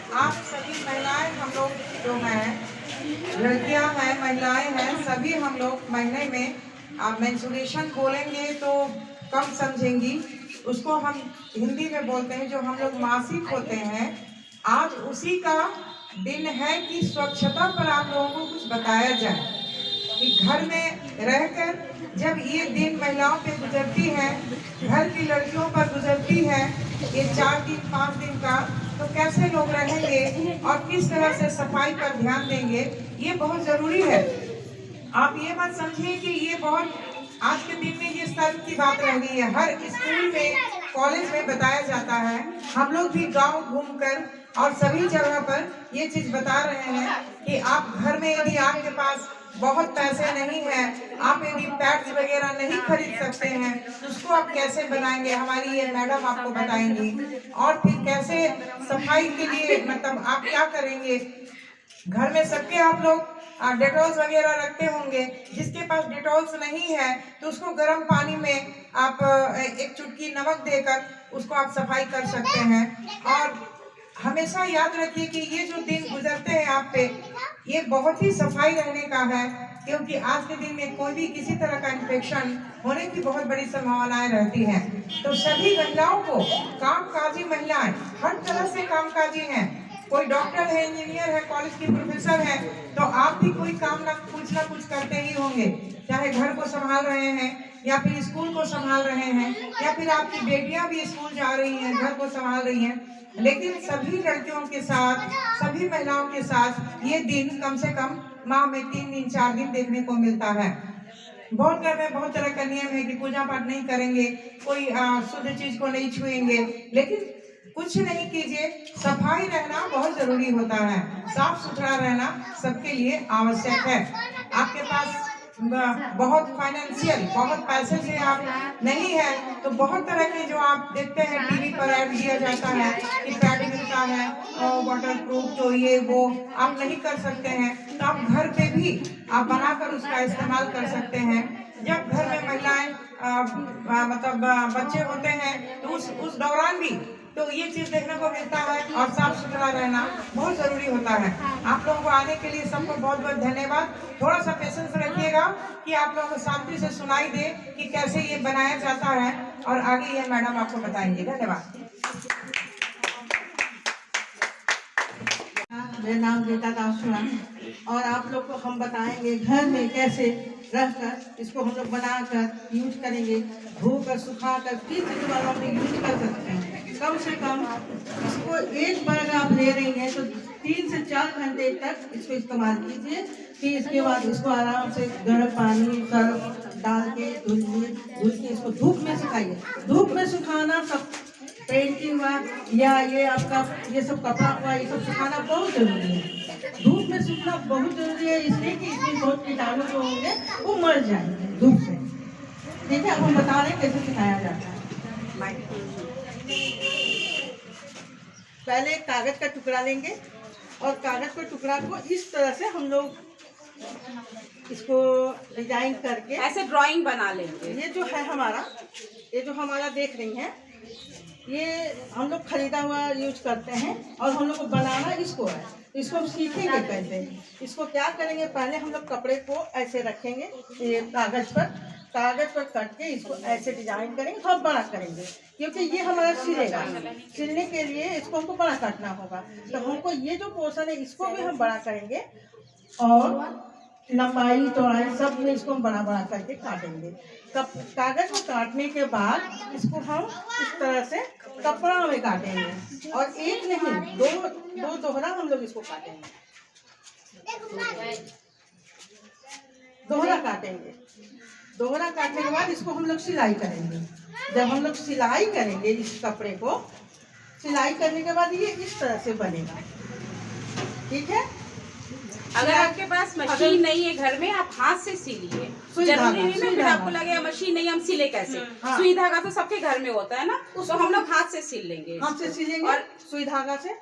आप सभी महिलाएं, हम लोग जो हैं, लड़कियां हैं, महिलाएं हैं, सभी हम लोग महीने में आप मेंस्ट्रुएशन बोलेंगे तो कम समझेंगी। उसको हम हिंदी में बोलते हैं, जो हम लोग मासिक होते हैं। आज उसी का दिन है कि स्वच्छता पर आप लोगों को कुछ बताया जाए कि घर में रहकर जब ये दिन महिलाओं पे गुजरती है, घर की लड़कियों पर गुजरती है, ये 4 दिन 5 दिन का, तो कैसे लोग रहेंगे और किस तरह से सफाई पर ध्यान देंगे, ये बहुत जरूरी है। आप ये मत समझिए कि ये बहुत आज के दिन में ये सर्व की बात रह गई है। हर स्कूल में, कॉलेज में बताया जाता है। हम लोग भी गांव घूमकर और सभी जगह पर ये चीज बता रहे हैं कि आप घर में यदि आपके पास बहुत पैसे नहीं है, आप यदि पैड्स वगैरह नहीं खरीद सकते हैं, तो उसको आप कैसे बनाएंगे, हमारी ये मैडम आपको बताएंगी। और फिर कैसे सफाई के लिए मतलब आप क्या करेंगे। घर में सबके आप लोग डेटॉल्स वगैरह रखते होंगे। जिसके पास डेटॉल्स नहीं है तो उसको गर्म पानी में आप एक चुटकी नमक देकर उसको आप सफाई कर सकते हैं। और हमेशा याद रखिए कि ये जो दिन गुजरते हैं आप पे, ये बहुत ही सफाई रहने का है, क्योंकि आज के दिन में कोई भी किसी तरह का इन्फेक्शन होने की बहुत बड़ी संभावनाएं रहती हैं। तो सभी महिलाओं को, कामकाजी महिलाएं हर तरह से कामकाजी हैं। कोई डॉक्टर है, इंजीनियर है, कॉलेज की प्रोफेसर है, तो आप भी कोई काम ना कुछ करते ही होंगे। चाहे घर को संभाल रहे हैं, या फिर स्कूल को संभाल रहे हैं, या फिर आपकी बेटियां भी स्कूल जा रही हैं, घर को संभाल रही हैं। लेकिन सभी लड़कियों के साथ, सभी महिलाओं के साथ ये दिन कम से कम माह में 3 दिन 4 दिन देखने को मिलता है। बहुत घर में बहुत तरह का नियम है कि पूजा पाठ नहीं करेंगे, कोई शुद्ध चीज को नहीं छुएंगे, लेकिन कुछ नहीं कीजिए, सफाई रहना बहुत जरूरी होता है। साफ सुथरा रहना सबके लिए आवश्यक है। आपके पास बहुत फाइनेंशियल, बहुत पैसे से आप नहीं है, तो बहुत तरह के जो आप देखते हैं टीवी पर ऐड दिया जाता है कि पैड मिलता है और वाटर प्रूफ, तो ये वो आप नहीं कर सकते हैं, तो आप घर पे भी आप बनाकर उसका इस्तेमाल कर सकते हैं। जब घर में महिलाएं मतलब बच्चे होते हैं, तो उस दौरान भी तो ये चीज देखने को मिलता है। और साफ सुथरा रहना बहुत जरूरी होता है। आप लोगों को आने के लिए सबको बहुत बहुत धन्यवाद। थोड़ा सा पेशेंस रखिएगा कि आप लोगों को शांति से सुनाई दे कि कैसे ये बनाया जाता है, और आगे ये मैडम आपको बताएंगे। धन्यवाद। मेरा नाम गीता दासुरा, और आप लोग को हम बताएंगे घर में कैसे रहकर इसको हम लोग बनाकर यूज करेंगे, धोकर सुखाकर किस चीज वाला हम यूज कर सकते हैं। कम से कम इसको एक बार अगर आप ले रही हैं तो 3 से 4 घंटे तक इसको इस्तेमाल कीजिए। फिर इसके बाद इसको आराम से गर्म पानी सर्फ डाल के धुल के इसको धूप में सुखाइए। धूप में सुखाना सब पेंटिंग हुआ या ये आपका ये सब कपड़ा हुआ, ये सब सुखाना बहुत जरूरी है। धूप में सूखना बहुत जरूरी है, इसलिए कि इसमें बहुत कीटाणु जो होंगे वो मर जाएंगे धूप से। देखिए अब हम बता रहे हैं कैसे सिखाया जाता है। पहले कागज का टुकड़ा लेंगे और कागज के टुकड़ा को इस तरह से हम लोग इसको डिजाइन करके ऐसे ड्राइंग बना लेंगे। ये जो है हमारा, ये जो हमारा देख रही हैं, ये हम लोग खरीदा हुआ यूज करते हैं, और हम लोग को बनाना इसको है। इसको हम सीखेंगे कैसे। इसको क्या करेंगे, पहले हम लोग कपड़े को ऐसे रखेंगे, ये कागज पर कट के इसको ऐसे डिजाइन करेंगे, थोड़ा बड़ा करेंगे, क्योंकि ये हमारा सिलेगा। सिलने के लिए इसको हमको बड़ा काटना होगा, तो हमको ये जो पोर्शन है इसको भी हम बड़ा करेंगे, और लंबाई चौड़ाई सब में इसको हम बड़ा बड़ा करके काटेंगे। कागज को काटने के बाद इसको हम इस तरह से कपड़ा में काटेंगे, और एक नहीं दो दोहरा हम लोग इसको काटेंगे, दोहरा काटेंगे। दोहरा काटने के बाद इसको हम लोग सिलाई करेंगे। जब हम लोग सिलाई करेंगे इस कपड़े को, सिलाई करने के बाद ये इस तरह से बनेगा। ठीक है। अगर आपके पास मशीन नहीं है घर में, आप हाथ से सिलिए। जरूरी नहीं ना फिर आपको लगेगा मशीन नहीं, हम सिले कैसे। हाँ। सुई धागा तो सबके घर में होता है ना, तो हम लोग हाथ से सिल लेंगे। हाथ से सिलेंगे और सुई धागा से।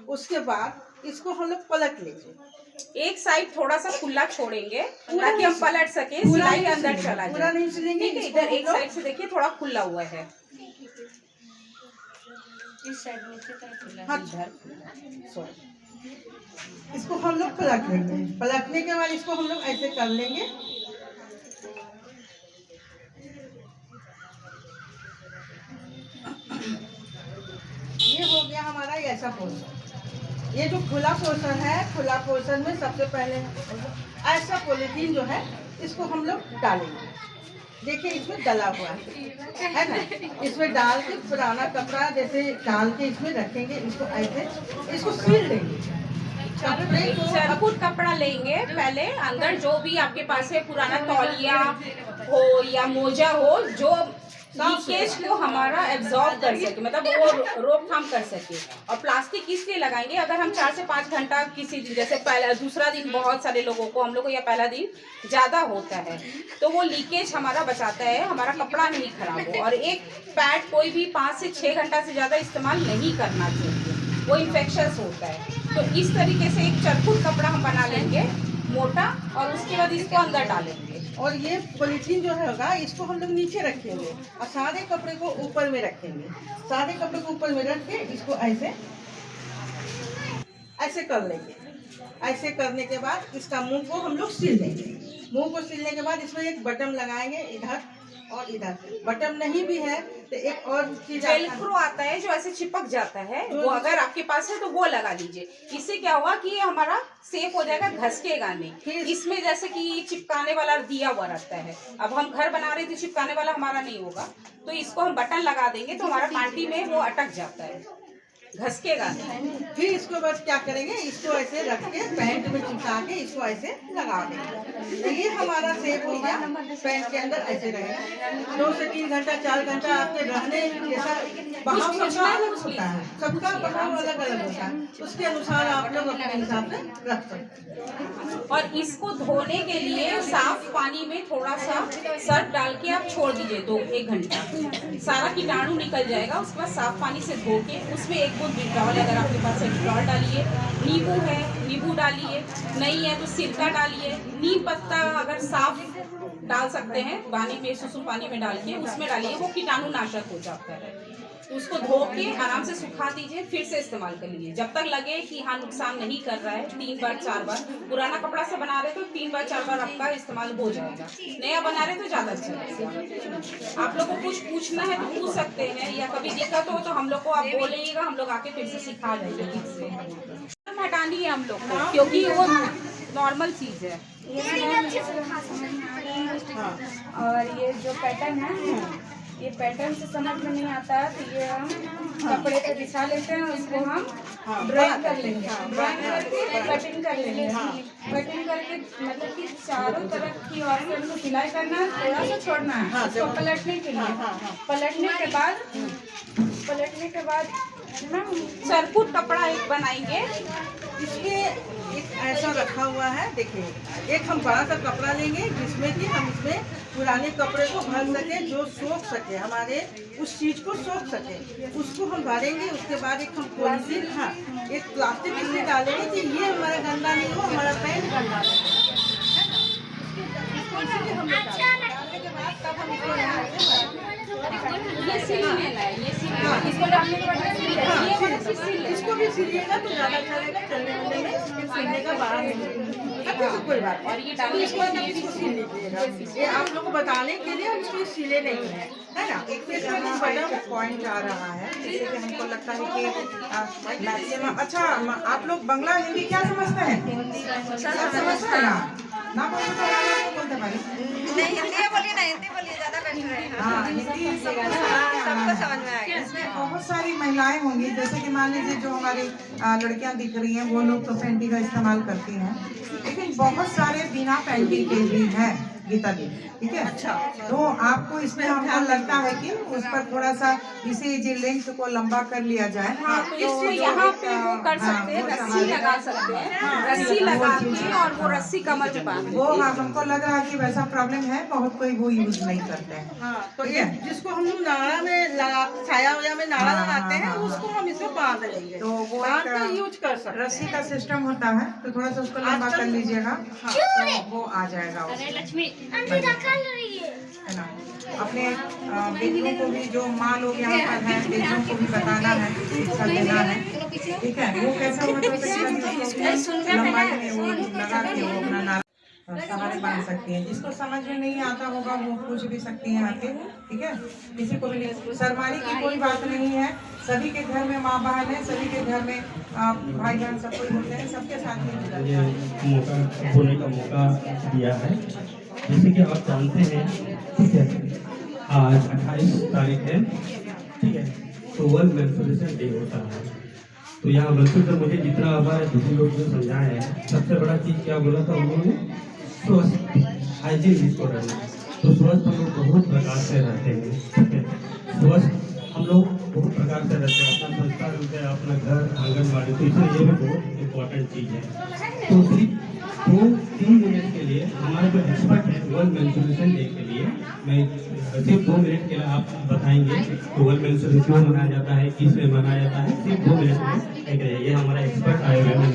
उसके बाद इसको हम लोग पलट लेंगे, एक साइड थोड़ा सा खुला छोड़ेंगे ताकि हम पलट सके, सिलाई अंदर चला जाए। पूरा नहीं सिलेंगे। ठीक है, इधर एक साइड से देखिए थोड़ा खुला हुआ है। इस साइड नीचे तरफ खुला हाँ, इसको हम लोग पलट लेंगे। पलटने के बाद इसको हम लोग ऐसे कर लेंगे। ये हो गया हमारा ऐसा पोर्शन। ये जो खुला पोर्शन है, खुला पोर्शन में सबसे पहले ऐसा पॉलीथीन जो है इसको हम लोग डालेंगे। देखिए इसमें डला हुआ है ना, इसमें डाल के पुराना कपड़ा जैसे डाल के इसमें रखेंगे। इसको ऐसे इसको सील देंगे। सरकुट कपड़ा लेंगे पहले, अंदर जो भी आपके पास है पुराना तौलिया हो या मोजा हो, जो लीकेज को हमारा एब्जॉर्ब कर सके, मतलब वो रोकथाम कर सके। और प्लास्टिक इसलिए लगाएंगे, अगर हम 4 से 5 घंटा किसी दिन, जैसे पहला दूसरा दिन बहुत सारे लोगों को, हम लोग को या पहला दिन ज़्यादा होता है, तो वो लीकेज हमारा बचाता है, हमारा कपड़ा नहीं खराब हो। और एक पैड कोई भी 5 से 6 घंटा से ज़्यादा इस्तेमाल नहीं करना चाहिए, वो इन्फेक्शस होता है। तो इस तरीके से एक चरखुट कपड़ा हम बना लेंगे मोटा, और उसके बाद इसको अंदर डालेंगे। और ये पॉलीथीन जो होगा इसको हम लोग नीचे रखेंगे और सारे कपड़े को ऊपर में रखेंगे। सारे कपड़े को ऊपर में रख के इसको ऐसे ऐसे कर लेंगे। ऐसे करने के बाद इसका मुंह को हम लोग सील देंगे। मुंह को सीलने के बाद इसमें एक बटन लगाएंगे, इधर और इधर। बटन नहीं भी है तो एक और चीज वेलक्रो आता है जो ऐसे चिपक जाता है, वो अगर आपके पास है तो वो लगा लीजिए। इससे क्या होगा कि ये हमारा सेफ हो जाएगा, घसकेगा नहीं। इसमें जैसे कि चिपकाने वाला दिया हुआ रहता है, अब हम घर बना रहे थे, चिपकाने वाला हमारा नहीं होगा, तो इसको हम बटन लगा देंगे तो हमारा पार्टी में वो अटक जाता है, घसकेगा नहीं। फिर इसको बस क्या करेंगे, इसको ऐसे रख के पैंट में चिपका के इसको ऐसे लगा देंगे। तो ये हमारा सेफ हो गया, पैंट के अंदर ऐसे रहेगा। 2 से 3 घंटा 4 घंटा आपके रहने जैसा बहाव सबका अलग होता है, सबका बहाव अलग अलग होता है, उसके अनुसार आप लोग अपने हिसाब से रख सकते हैं। और इसको धोने के लिए साफ पानी में थोड़ा सा सर्फ डाल के आप छोड़ दीजिए 2-1 घंटा, सारा कीटाणु निकल जाएगा। उसके बाद साफ पानी से धो के उसमें 1 बूंद डिटॉल, अगर आपके पास है डिटॉल डालिए, नींबू है नींबू डालिए, नहीं है तो सिरका डालिए, नीम पत्ता अगर साफ डाल सकते हैं पानी में, सुसुम पानी में डाल के उसमें डालिए, वो कीटाणु नाशक हो जाता है। उसको धो के आराम से सुखा दीजिए, फिर से इस्तेमाल कर लीजिए जब तक लगे कि हाँ नुकसान नहीं कर रहा है। 3 बार 4 बार, पुराना कपड़ा से बना रहे तो 3 बार 4 बार आपका इस्तेमाल हो जाएगा, नया बना रहे तो ज़्यादा अच्छा रहेगा। आप लोग को कुछ पूछना है तो पूछ सकते हैं, या कभी दिक्कत हो तो हम लोग को आप बोलिएगा, हम लोग आके फिर से सिखा देंगे ठीक से। हटानी है हम लोग को, क्योंकि वो नॉर्मल चीज़ है। और ये जो पैटर्न है, ये पैटर्न से समझ में नहीं आता है तो ये हम कपड़े पे बिछा लेते हैं, उसको हम ड्राइंग कर लेंगे, ड्राइंग करके कटिंग कर लेंगे। कटिंग करके मतलब कि चारों तरफ की ओर से हमको सिलाई करना है, थोड़ा सा छोड़ना है उसको पलटने के लिए। पलटने के बाद ना सरकुट कपड़ा एक बनाएंगे। इसमें एक ऐसा रखा हुआ है, देखिए एक हम बड़ा सा कपड़ा लेंगे जिसमें कि हम इसमें पुराने कपड़े को भर सके, जो सोख सके, हमारे उस चीज को सोख सके, उसको हम भरेंगे। उसके बाद एक हम पॉलीथीन, हाँ एक प्लास्टिक इसमें डालेंगे कि ये हमारा गंदा नहीं हो, हमारा पैंट गंदा नहीं हो, है ना। इसको इसीलिए हम लोग डालने के बाद तब हम इसको यहाँ से ये सिलने है, ये सिलने, इसको डालने के बाद ये वाला चीज़ सिल लें। इसको भी सिलिएगा तो ज़्यादा अच्छा रहेगा, चलने वाले में सिलने का बाहर नहीं, कोई बात। और ये डालने इसको इसको सिल लीजिएगा, ये आप लोग को बताने के लिए हम इसको सिले नहीं है ना। एक पॉइंट आ रहा है, जैसे कि हमको लगता है कि मैक्सिमम, अच्छा आप लोग बांग्ला हिंदी क्या समझते हैं? सब समझते हैं ना बोलते तो बोलते भाई नहीं, हिंदी बोलिए ना, हिंदी बोलिए, ज़्यादा बेटर है। हाँ हिंदी सबको समझ में आएगा। इसमें बहुत सारी महिलाएं होंगी, जैसे कि मान लीजिए जो हमारी लड़कियां दिख रही हैं वो लोग तो पैंटी का इस्तेमाल करती हैं, लेकिन बहुत सारे बिना पैंटी के भी हैं गीता दी, ठीक है। अच्छा, तो आपको इसमें हमको लगता है कि उस पर थोड़ा सा इसी जी लेंथ को लंबा कर लिया जाए। हाँ, तो इसको यहाँ पे वो कर सकते हैं, रस्सी लगा सकते हैं, रस्सी लगा के और वो रस्सी कमर में बांध वो हाँ, हमको लग रहा है कि वैसा प्रॉब्लम है, बहुत कोई वो यूज नहीं करते हैं। हाँ, तो ये जिसको हम लोग नाड़ा में लगा, छाया वया में नाड़ा हाँ, लगाते हैं, हाँ, उसको हम इसमें बांध लेंगे, तो वो बांध एक के यूज कर सकते हैं। रस्सी का सिस्टम होता है, तो थोड़ा सा उसको लंबा कर लीजिएगा, तो वो आ जाएगा उसमें। है ना। अपने बेटियों को भी, जो माँ लोग यहाँ पर हैं, बेटियों को भी बताना है, शिक्षा देना है, ठीक है। वो कैसे बता सकती है, लंबाई में वो लगा के वो अपना नारा सहारे बांध सकती हैं। जिसको समझ में नहीं आता होगा वो पूछ भी सकती हैं आके, ठीक है। किसी को भी नहीं, शर्माने की कोई बात नहीं है। सभी के घर में माँ बहन है, सभी के घर में भाई बहन सब कोई होते हैं, सबके साथ ही गुजरता मुझे है। मौका बोलने का मौका दिया है। जैसे कि आप जानते हैं, ठीक है, आज 28 तारीख है, ठीक है, तो वर्ल्ड मेंस्ट्रुएशन डे होता है। तो यहाँ बल्कि तो मुझे जितना हमारे दूसरे लोग जो समझाए हैं, सबसे बड़ा चीज़ क्या बोला था उन्होंने, स्वस्थ हाइजीन जिसको रहना है। तो स्वस्थ हम लोग बहुत प्रकार से रहते हैं, ठीक है। स्वस्थ हम लोग बहुत प्रकार से रहते हैं, अपना संस्कार होता है, अपना घर आंगनबाड़ी, तो इसलिए ये भी बहुत इम्पोर्टेंट चीज़ है। तो सिर्फ 2-3 मिनट के लिए हमारे जो एक्सपर्ट है वर्ल्ड मेंस्ट्रुएशन डे के लिए, मैं सिर्फ 2 मिनट के लिए आप बताएंगे कि वर्ल्ड मेंस्ट्रुएशन क्यों मनाया जाता है, किस में मनाया जाता है, सिर्फ 2 मिनट में। ठीक है, ये हमारा एक्सपर्ट आए हुए हैं,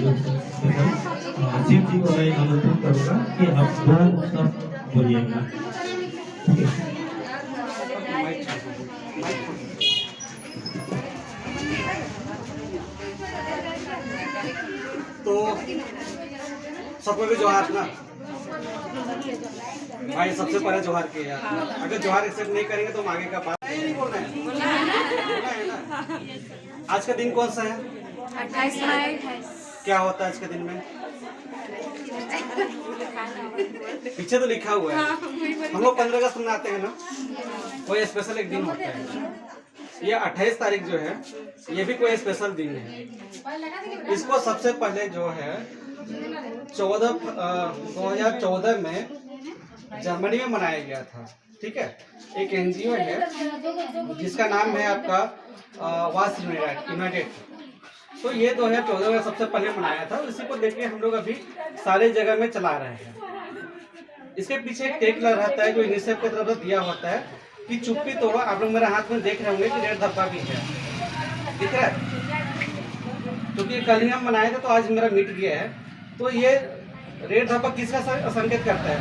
शिव जी को मैं आमंत्रित करूँगा कि आप 2 शब्द बोलिएगा, ठीक है। तो सबको भी जोहार ना भाई, सबसे पहले जोहार किए यार। अगर जोहार एक्सेप्ट नहीं करेंगे तो हम आगे का बात नहीं बोलना है, बोलना है ना। आज का दिन कौन सा है? 28 मई। क्या होता है आज के दिन में? पीछे तो लिखा हुआ है। हम लोग 15 अगस्त मनाते हैं ना, कोई स्पेशल एक दिन होता है। ये 28 तारीख जो है, ये भी कोई स्पेशल दिन है। इसको सबसे पहले जो है 2014 में जर्मनी में मनाया गया था, ठीक है। एक एनजीओ है जिसका नाम है आपका वास यूनाइटेड। तो ये 2014 में सबसे पहले मनाया था। इसी को देख के हम लोग अभी सारे जगह में चला रहे हैं। इसके पीछे एक टेक लग रहता है जो यूनिसेफ की तरफ से दिया होता है कि चुप्पी तोड़ो। आप लोग मेरे हाथ में देख रहे होंगे कि रेड धब्बा भी है, दिख रहा है, क्योंकि कल ही हम मनाए थे तो आज मेरा मिट गया है। तो ये रेड धब्बा किसका संकेत करता है?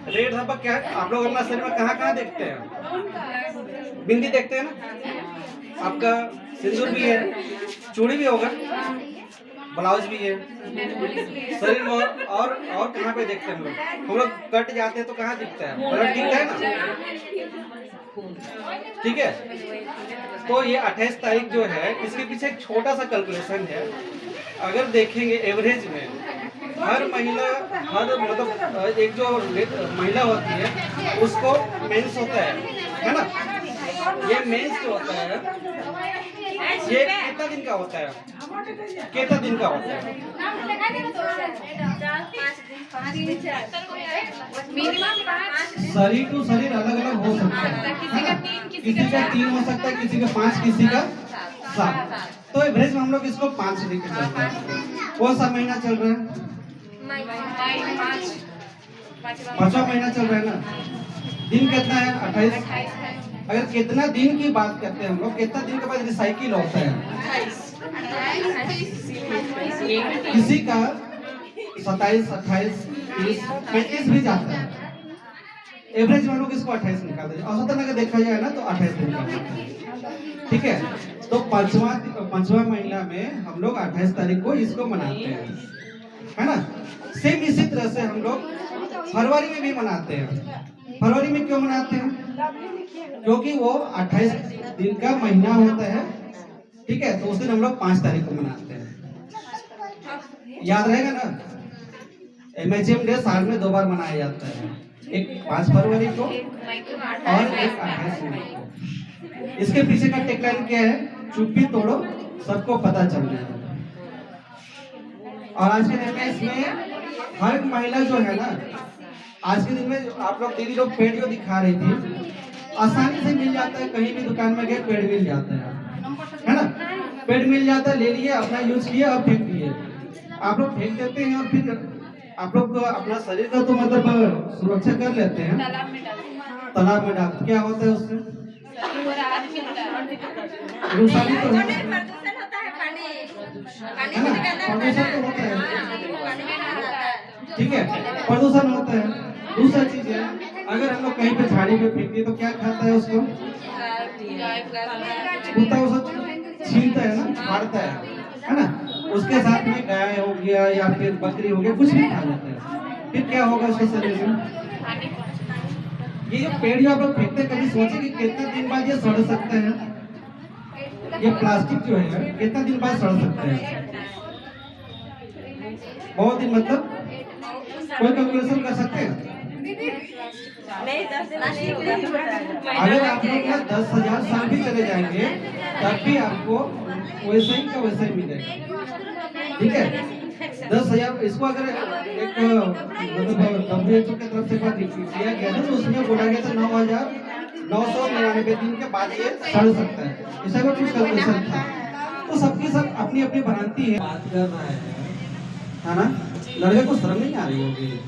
रेड धब्बा क्या है? आप लोग अपना शरीर में कहाँ देखते हैं? बिंदी देखते हैं ना, आपका सिंदूर भी है, चूड़ी भी होगा, ब्लाउज भी है, शरीर में और कहाँ पे देखते हैं हम लोग कट जाते हैं तो कहाँ दिखता है? ब्लड दिखता है ना, ठीक है। तो ये 28 तारीख जो है, इसके पीछे एक छोटा सा कैलकुलेशन है। अगर देखेंगे एवरेज में हर महिला, हर मतलब एक जो महिला होती है उसको मेंस होता है ना। ये मेंस जो होता है ये कितना दिन का होता है? कितना दिन का होता है? शरीर टू शरीर अलग अलग हो सकता है। किसी का 3 हो सकता है, किसी का 5, किसी का 7। तो एवरेज में हम लोग इसको 5 लेकर चलते हैं। कौन सा महीना चल रहा है? 5वां महीना चल रहा है ना। दिन कितना है? 28। अगर कितना दिन की बात करते हैं हम लोग, कितना दिन के बाद रिसाइकिल होता है? किसी का 27, 28, 30, 35 भी जाता है। एवरेज में हम लोग इसको 28 निकालते हैं। औसतन अगर देखा जाए ना तो 28 दिन का होता है, ठीक है। तो 5वां महीना में हम लोग 28 तारीख को इसको मनाते हैं, है ना। सेम इसी तरह से हम लोग फरवरी में भी मनाते हैं। फरवरी में क्यों मनाते हैं? क्योंकि वो 28 दिन का महीना होता है, ठीक है। तो उस दिन हम लोग 5 तारीख को मनाते हैं। याद रहेगा ना, MHM डे साल में 2 बार मनाया जाता है, एक 5 फरवरी को और एक 28 मई को। इसके पीछे का टेकलाइन क्या है? चुप्पी तोड़ो, सबको पता चलना है। और आज के दिन में इसमें हर महिला जो है ना, आज के दिन में आप लोग दीदी लोग पेड़ जो दिखा रही थी, आसानी से मिल जाता है। कहीं भी दुकान में गए पेड़ मिल जाता है ना। पेड़ मिल जाता है, ले लिए, अपना यूज किए और फेंक दिए। आप लोग फेंक देते हैं और फिर आप लोग अपना शरीर का तो मतलब सुरक्षा कर लेते हैं, तालाब में डालते। क्या होता है उससे? नुकसान तो है, प्रदूषण होता है, पानी प्रदूषण तो होता है। ठीक है, प्रदूषण होता है। दूसरा चीज है, अगर हम लोग कहीं पे झाड़ी पे फेंक दिए तो क्या खाता है उसको? कुत्ता उसको छीनता है ना, फाड़ता है ना। उसके साथ में गाय हो गया या फिर बकरी हो गया, कुछ भी खा लेता है। फिर क्या होगा उसके शरीर में? ये जो पेड़ जो आप लोग फेंकते हैं, कभी सोचे कि कितना दिन बाद ये सड़ सकते हैं? ये प्लास्टिक जो है कितना दिन बाद सड़ सकते हैं? बहुत दिन, मतलब कोई कैलकुलेशन कर सकते हैं? नहीं 10 दिन नहीं होगा। अगर आप लोग ना 10,000 साल भी चले जाएंगे तब भी आपको वैसे ही का वैसे ही मिलेगा। ठीक है, 10,000। इसको अगर एक मतलब WHO की तरफ से किया गया ना, तो उसमें बोला गया था 9,999 दिन के बाद ये सड़ सकता है। ऐसा का कुछ कैलकुलेशन था। तो सबकी सब अपनी अपनी भ्रांति है। बात कर रहा है ना, लड़के को शर्म नहीं आ रही होगी?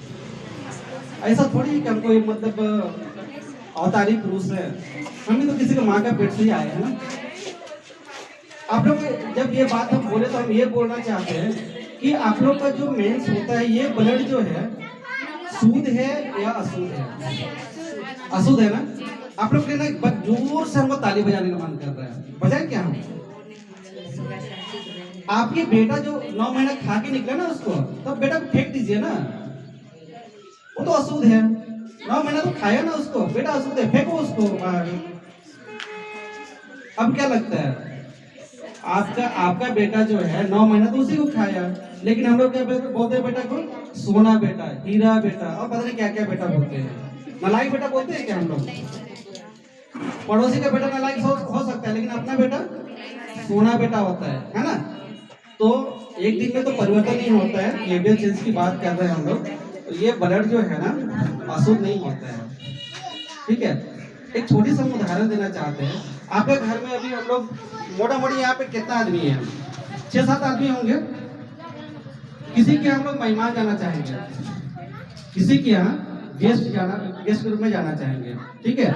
ऐसा थोड़ी है कि हमको ये मतलब अवतारी पुरुष है, हम भी तो किसी के माँ का पेट से ही आए हैं ना। आप लोग जब ये बात हम बोले तो हम ये बोलना चाहते हैं कि आप लोग का जो मेंस होता है, ये ब्लड जो है शुद्ध है या अशुद्ध है? अशुद्ध है ना। आप लोग के ना जोर से हमको ताली बजाने का मन कर रहा है, बजाए क्या हम? आपके बेटा जो 9 महीना खा के निकला ना, उसको तब बेटा को फेंक दीजिए ना, वो तो अशुद्ध है। 9 महीना तो खाया ना उसको, बेटा अशुद्ध है, फेंको उसको बाहर। अब क्या लगता है? आपका बेटा जो है 9 महीना तो उसी को खाया, लेकिन हम लोग क्या बोलते हैं बेटा को? सोना बेटा, हीरा बेटा, और पता नहीं क्या क्या बेटा बोलते हैं। नालायक बेटा बोलते हैं क्या हम लोग? पड़ोसी का बेटा नालायक हो सकता है, लेकिन अपना बेटा सोना बेटा होता है ना। तो एक दिन में तो परिवर्तन नहीं होता है। बिहेवियर चेंज की बात कर रहे हैं हम लोग। तो ये ब्लड जो है ना अशुद्ध नहीं होता है। ठीक है, एक छोटी सा उदाहरण देना चाहते हैं। आपके घर में अभी हम लोग मोटा मोटी यहाँ पे कितना आदमी है? 6-7 आदमी होंगे। किसी के हम लोग मेहमान जाना चाहेंगे, किसी के यहाँ गेस्ट के रूप में जाना चाहेंगे। ठीक है,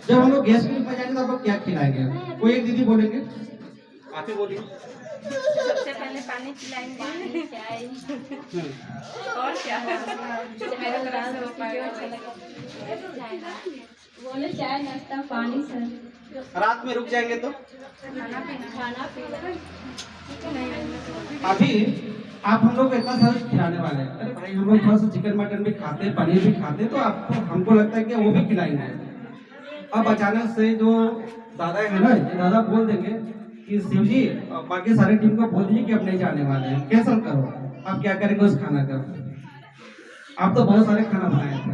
जब हम लोग गेस्ट के रूप में जाएंगे तो आप लोग क्या खिलाएंगे? कोई एक दीदी बोलेंगे, आप ही बोलिए। सबसे पहले पानी पिलाएंगे, चाय और क्या है मेरा तरफ से हो पाएगा। बोले चाय नाश्ता पानी सर। रात में रुक जाएंगे तो खाना पीना अभी आप हम लोग को इतना सारा खिलाने वाले हैं। अरे भाई, हम लोग थोड़ा सा चिकन मटन भी खाते हैं, पनीर भी खाते हैं, तो आपको हमको लगता है कि वो भी खिलाएंगे। अब अचानक से जो दादा है ना, ये दादा बोल देंगे कि शिव जी बाकी सारी टीम को बोल दीजिए कि अब नहीं जाने वाले हैं, कैंसिल करो। आप क्या करेंगे उस खाना का? आप तो बहुत सारे खाना बनाए थे,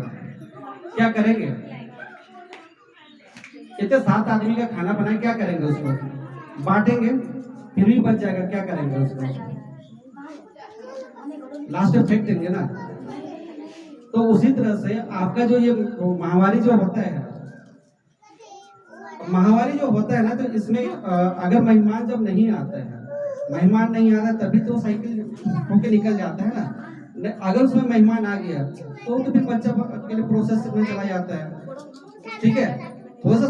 क्या करेंगे? इतने 7 आदमी का खाना बनाए, क्या करेंगे? उसको बांटेंगे, फिर भी बच जाएगा, क्या करेंगे उसको? लास्ट में फेंक देंगे ना। तो उसी तरह से आपका जो ये महामारी जो होता है, ना, तो इसमें अगर मेहमान जब नहीं आता है, मेहमान नहीं आता तभी तो साइकिल होके निकल जाता है ना। अगर उसमें मेहमान आ गया तो फिर बच्चा के लिए प्रोसेस में चला जाता है। ठीक है, थोड़ा सा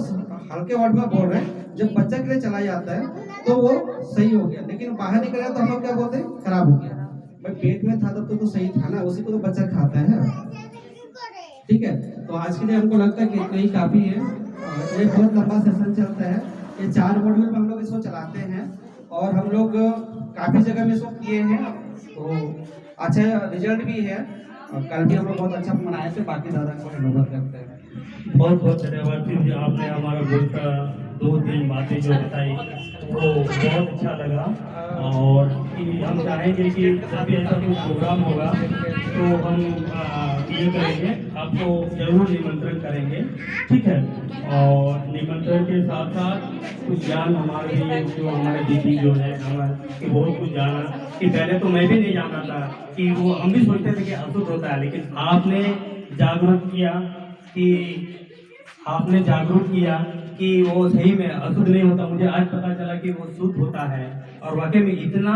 हल्के वर्ड में बोल रहे हैं, जब बच्चा के लिए चला जाता है तो वो सही हो गया, लेकिन बाहर निकल गया तो हम लोग क्या बोलते हैं? खराब हो गया। भाई पेट में था तब तो सही था ना, उसी को तो बच्चा खाता है। ठीक है, तो आज के लिए हमको लगता है कि इतना ही काफी है। ये बहुत लंबा सेशन चलता है, ये 4 मॉड्यूल में हम लोग इसको चलाते हैं और हम लोग काफी जगह में इसको किए हैं, तो अच्छा रिजल्ट भी है। कल भी हम लोग बहुत अच्छा मनाए थे। बाकी दादा को हैंडओवर करते हैं। बहुत बहुत धन्यवाद जी, आपने हमारा ग्रुप का 2-3 बातें जो बताई वो बहुत अच्छा लगा। और कि हम चाहेंगे कि जब भी ऐसा कोई प्रोग्राम होगा तो हम ये करेंगे, आपको जरूर निमंत्रण करेंगे। ठीक है, और निमंत्रण के साथ साथ कुछ ज्ञान हमारे लिए, जो हमारे दीदी जो है हमारे बहुत कुछ जाना कि पहले तो मैं भी नहीं जानता था कि वो, हम भी सोचते थे कि अशुद्ध होता है, लेकिन आपने जागरूक किया कि वो सही में अशुद्ध नहीं होता। मुझे आज पता चला कि वो शुद्ध होता है, और वाकई में इतना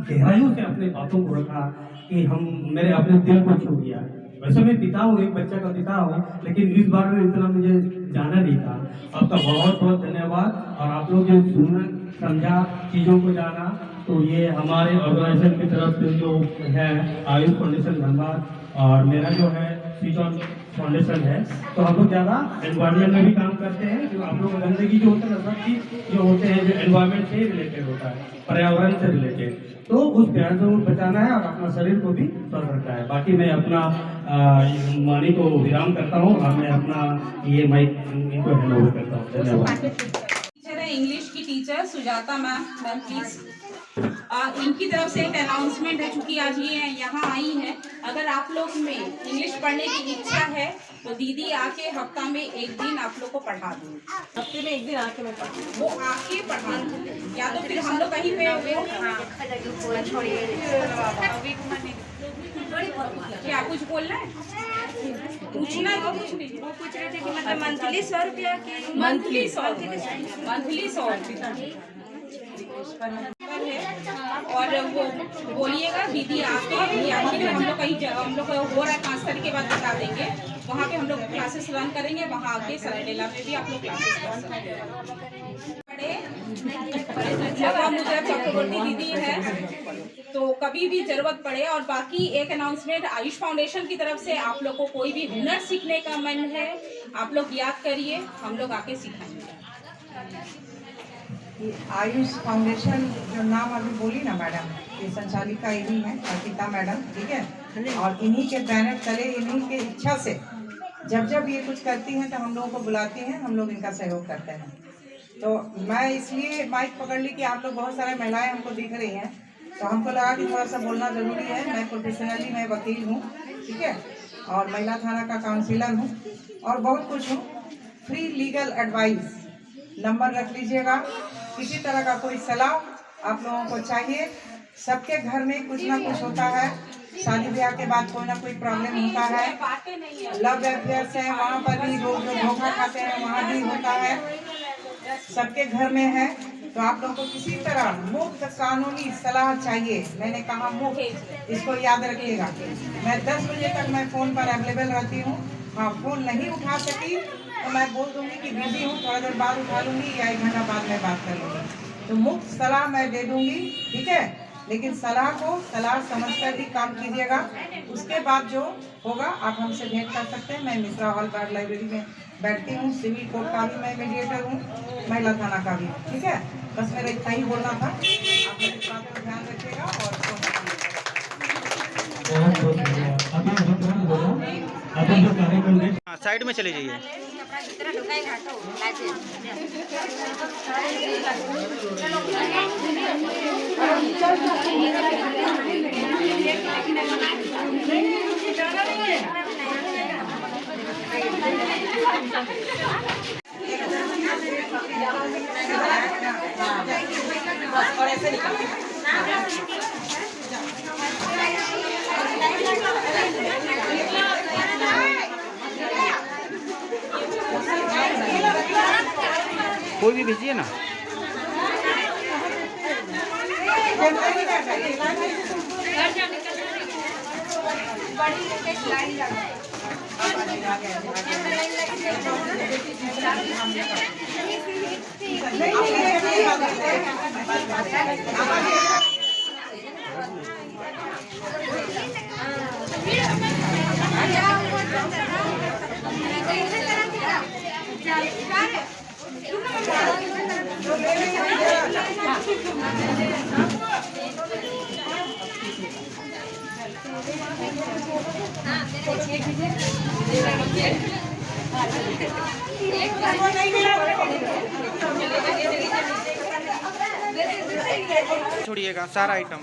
गहराइयों से अपने बातों को रखा कि मेरे अपने दिल को छू गया। वैसे मैं पिता हूँ, एक बच्चा का पिता हूँ, लेकिन इस बार में इतना मुझे जाना नहीं था। आपका बहुत बहुत धन्यवाद। और आप लोग जो सुना समझा, चीज़ों को जाना, तो ये हमारे ऑर्गेनाइजेशन की तरफ से जो है आयुष फाउंडेशन धनबाद और मेरा जो है स्विच ऑन फाउंडेशन है। तो हम लोग ज़्यादा एनवायरनमेंट में भी काम करते हैं। जो आप लोग गंदगी जो होता है ना, सब चीज़ जो होते हैं जो एनवायरनमेंट से रिलेटेड होता है, पर्यावरण से रिलेटेड, तो उस प्यार को बचाना है और अपना शरीर को भी स्वस्थ रखना है। बाकी मैं अपना वाणी को विराम करता हूँ और मैं अपना ये माइक इनको हैंड ओवर करता हूँ। धन्यवाद। टीचर है इंग्लिश की टीचर सुजाता मैम प्लीज। इनकी तरफ से एक अनाउंसमेंट है, चूंकि आज ये यहाँ आई है। अगर आप लोग में इंग्लिश पढ़ने की इच्छा है तो दीदी आके हफ्ता में एक दिन आप लोग को पढ़ा दूँ। हफ्ते में एक दिन आके मैं पढ़ती हूँ। वो आके पढ़ा दूँ, या तो फिर हम लोग कहीं पे क्या कुछ बोलना है, पूछना है? कुछ नहीं, वो पूछ रहे थे कि मतलब मंथली 100 रुपया की मंथली 100 और वो बोलिएगा दीदी आके, या फिर हम लोग कहीं हम लोग हो रहा है 5 तारीख के बाद बता देंगे, वहाँ पे हम लोग क्लासेस रन करेंगे। वहाँ आके सरायडेला में भी आप लोग क्लासेस कर सकते हैं। मुझे चक्रवर्ती दीदी है, तो कभी भी जरूरत पड़े। और बाकी एक अनाउंसमेंट, आयुष फाउंडेशन की तरफ से आप लोग को कोई भी हुनर सीखने का मन है, आप लोग याद करिए, हम लोग आके सिखाएंगे। आयुष फाउंडेशन जो नाम अभी बोली ना मैडम, ये संचालिका इन्हीं है, अर्पिता मैडम, ठीक है। और इन्हीं के बैनर तले, इन्हीं के इच्छा से जब जब ये कुछ करती हैं तो हम लोगों को बुलाती हैं, हम लोग इनका सहयोग करते हैं। तो मैं इसलिए माइक पकड़ ली कि आप लोग बहुत सारे महिलाएं हमको दिख रही हैं, तो हमको लगा कि थोड़ा सा बोलना ज़रूरी है। मैं प्रोफेशनली मैं वकील हूँ, ठीक है, और महिला थाना का काउंसिलर हूँ और बहुत कुछ हूँ। फ्री लीगल एडवाइस नंबर रख लीजिएगा। किसी तरह का कोई सलाह आप लोगों को चाहिए, सबके घर में कुछ ना कुछ होता है, शादी ब्याह के बाद कोई ना कोई प्रॉब्लम होता है, लव अफेयर्स है, वहाँ पर भी लोग जो धोखा खाते हैं वहाँ भी होता है, सबके घर में है। तो आप लोगों को किसी तरह मुफ्त कानूनी सलाह चाहिए। मैंने कहा मुफ्त, इसको याद रखिएगा। मैं 10 बजे तक मैं फ़ोन पर अवेलेबल रहती हूँ। हाँ, फ़ोन नहीं उठा सकी तो मैं बोल दूँगी कि बिजी हूँ, थोड़ा देर बाद उठा लूँगी या 1 घंटा बाद में बात कर लूँगी। तो मुफ्त सलाह मैं दे दूँगी, ठीक है, लेकिन सलाह को सलाह समझकर ही काम कीजिएगा। उसके बाद जो होगा आप हमसे भेंट कर सकते हैं। मैं मिश्रा हॉल बार लाइब्रेरी में बैठती हूँ, सिविल कोर्ट का भी मैं मीडिएटर हूँ, महिला थाना का भी, ठीक है। बस मेरा इतना ही बोलना था। आप मेरी बात को ध्यान रखिएगा और बहुत बहुत धन्यवाद। अभी जो कार्यक्रम साइड में चले जाइए। और ऐसे निकाल कोई भी भेजिए ना। छोड़िएगा सारा आइटम।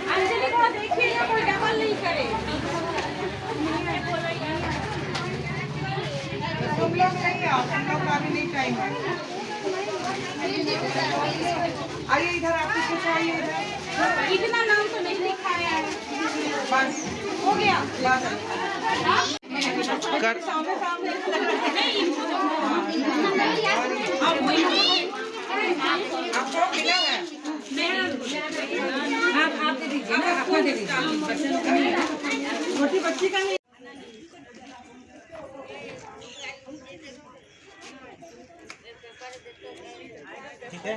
अंजलि को देखिए, कोई डबल नहीं करे। जाओ, तुम लोग का अभी नहीं टाइम है। आइए इधर, आपको कुछ चाहिए इधर? इतना नाम तो नहीं लिखा है। बस हो गया। ला दो। कर सामने सामने आपको मिला है? आप दे दीजिए ना, अपना दे दीजिए। छोटी बच्ची का नहीं। ठीक है।